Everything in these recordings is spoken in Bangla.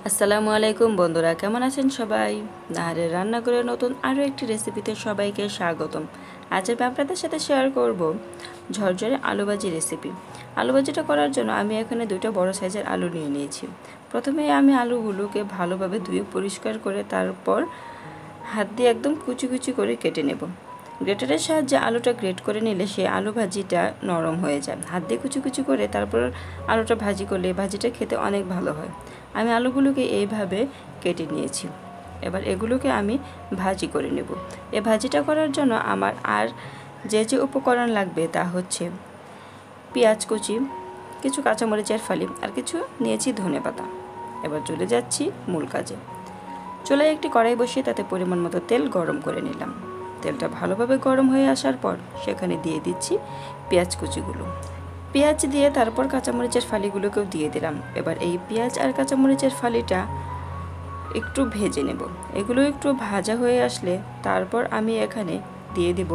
আসসালামু আলাইকুম বন্ধুরা, কেমন আছেন সবাই? নাহারের রান্নাঘরের নতুন আরও একটি রেসিপিতে সবাইকে স্বাগতম। আজ আমি আপনাদের সাথে শেয়ার করব ঝরঝরে আলু ভাজি রেসিপি। আলু ভাজিটা করার জন্য আমি এখানে দুটো বড় সাইজের আলু নিয়ে নিয়েছি। প্রথমে আমি আলুগুলোকে ভালোভাবে ধুয়ে পরিষ্কার করে তারপর হাত দিয়ে একদম কুচি কুচি করে কেটে নেব। গ্রেটারের সাহায্যে আলুটা গ্রেট করে নিলে সেই আলু ভাজিটা নরম হয়ে যায়। হাত দিয়ে কুচি কুচি করে তারপর আলুটা ভাজি করলে ভাজিটা খেতে অনেক ভালো হয়। আমি আলুগুলোকে এইভাবে কেটে নিয়েছি। এবার এগুলোকে আমি ভাজি করে নেব। এই ভাজিটা করার জন্য আমার আর যে উপকরণ লাগবে তা হচ্ছে পেঁয়াজ কুচি, কিছু কাঁচামরিচের ফালি আর কিছু নিয়েছি ধনেপাতা। এবার চলে যাচ্ছি মূল কাজে। চুলায় একটি কড়াই বসিয়ে তাতে পরিমাণ মতো তেল গরম করে নিলাম। তেলটা ভালোভাবে গরম হয়ে আসার পর সেখানে দিয়ে দিচ্ছি পেঁয়াজ কুচিগুলো। পেঁয়াজ দিয়ে তারপর কাঁচামরিচের ফালিগুলোকেও দিয়ে দিলাম। এবার এই পেঁয়াজ আর কাঁচামরিচের ফালিটা একটু ভেজে নেব। এগুলো একটু ভাজা হয়ে আসলে তারপর আমি এখানে দিয়ে দেব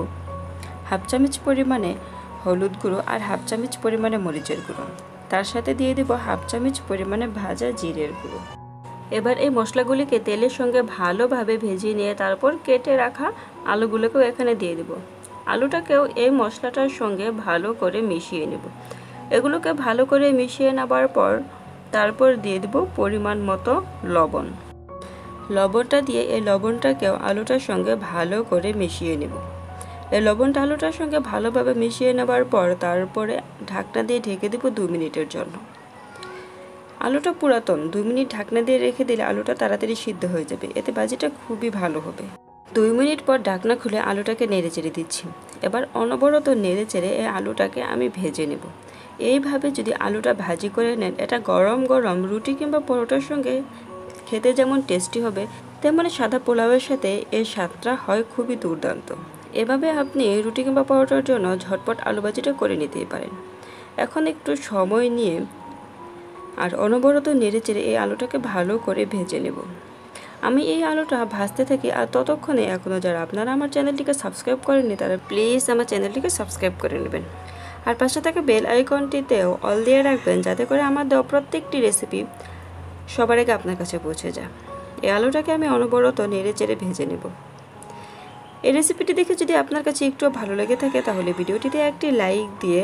হাফ চামচ পরিমাণে হলুদ গুঁড়ো আর হাফ চামচ পরিমাণে মরিচের গুঁড়ো। তার সাথে দিয়ে দেব হাফ চামচ পরিমাণে ভাজা জিরের গুঁড়ো। এবার এই মশলাগুলিকে তেলের সঙ্গে ভালোভাবে ভেজে নিয়ে তারপর কেটে রাখা আলুগুলোকেও এখানে দিয়ে দেব। আলুটাকেও এই মশলাটার সঙ্গে ভালো করে মিশিয়ে নেব। এগুলোকে ভালো করে মিশিয়ে নেবার পর তারপর দিয়ে দেব পরিমাণ মতো লবণ। লবণটা দিয়ে এই লবণটাকেও আলুটার সঙ্গে ভালো করে মিশিয়ে নেব। এই লবণটা আলুটার সঙ্গে ভালোভাবে মিশিয়ে নেবার পর তারপরে ঢাকনা দিয়ে ঢেকে দেব 2 মিনিটের জন্য। আলুটা পুরাতন, 2 মিনিট ঢাকনা দিয়ে রেখে দিলে আলুটা তাড়াতাড়ি সিদ্ধ হয়ে যাবে। এতে ভাজিটা খুবই ভালো হবে। 2 মিনিট পর ঢাকনা খুলে আলুটাকে নেড়ে চেড়ে দিচ্ছি। এবার অনবরত নেড়ে চেড়ে এই আলুটাকে আমি ভেজে নেব। এইভাবে যদি আলুটা ভাজি করে নেন, এটা গরম গরম রুটি কিংবা পরোটার সঙ্গে খেতে যেমন টেস্টি হবে, তেমনি সাদা পোলাওয়ের সাথে এর স্বাদটা হয় খুবই দুর্দান্ত। এভাবে আপনি রুটি কিংবা পরোটার জন্য ঝটপট আলু ভাজিটা করে নিতেই পারেন। এখন একটু সময় নিয়ে আর অনবরত নেড়ে চেড়ে এই আলুটাকে ভালো করে ভেজে নেব। আমি এই আলুটা ভাজতে থাকি আর ততক্ষণে এখনও যারা আপনারা আমার চ্যানেলটিকে সাবস্ক্রাইব করেননি তারা প্লিজ আমার চ্যানেলটিকে সাবস্ক্রাইব করে নেবেন। আর পাশে থাকা বেল আইকনটিতেও অল দিয়ে রাখবেন, যাতে করে আমার দেওয়া প্রত্যেকটি রেসিপি সবার আগে আপনার কাছে পৌঁছে যায়। এই আলুটাকে আমি অনবরত নেড়ে চেড়ে ভেজে নেব। এই রেসিপিটি দেখে যদি আপনার কাছে একটু ভালো লেগে থাকে তাহলে ভিডিওটিতে একটি লাইক দিয়ে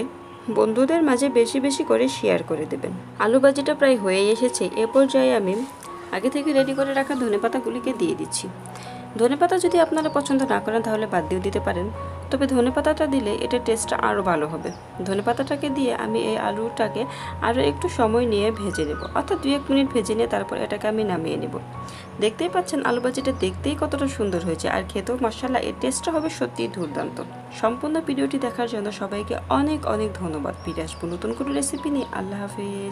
বন্ধুদের মাঝে বেশি বেশি করে শেয়ার করে দেবেন। আলু ভাজিটা প্রায় হয়ে এসেছে। এ পর্যায়ে আমি আগে থেকে রেডি করে রাখা ধনেপাতাগুলিকে দিয়ে দিচ্ছি। ধনেপাতা যদি আপনারা পছন্দ না করেন তাহলে বাদ দিয়েও দিতে পারেন, তবে ধনেপাতাটা দিলে এটার টেস্টটা আরও ভালো হবে। ধনেপাতাটাকে দিয়ে আমি এই আলুটাকে আরও একটু সময় নিয়ে ভেজে নেব, অর্থাৎ 2-1 মিনিট ভেজে নিয়ে তারপর এটাকে আমি নামিয়ে নেব। দেখতেই পাচ্ছেন আলু ভাজিটা দেখতেই কতটা সুন্দর হয়েছে, আর খেতেও মাশাআল্লাহ এর টেস্টটা হবে সত্যিই দুর্দান্ত। সম্পূর্ণ ভিডিওটি দেখার জন্য সবাইকে অনেক অনেক ধন্যবাদ। ফিরে আসবো নতুন কোনো রেসিপি নিয়ে। আল্লাহ হাফেজ।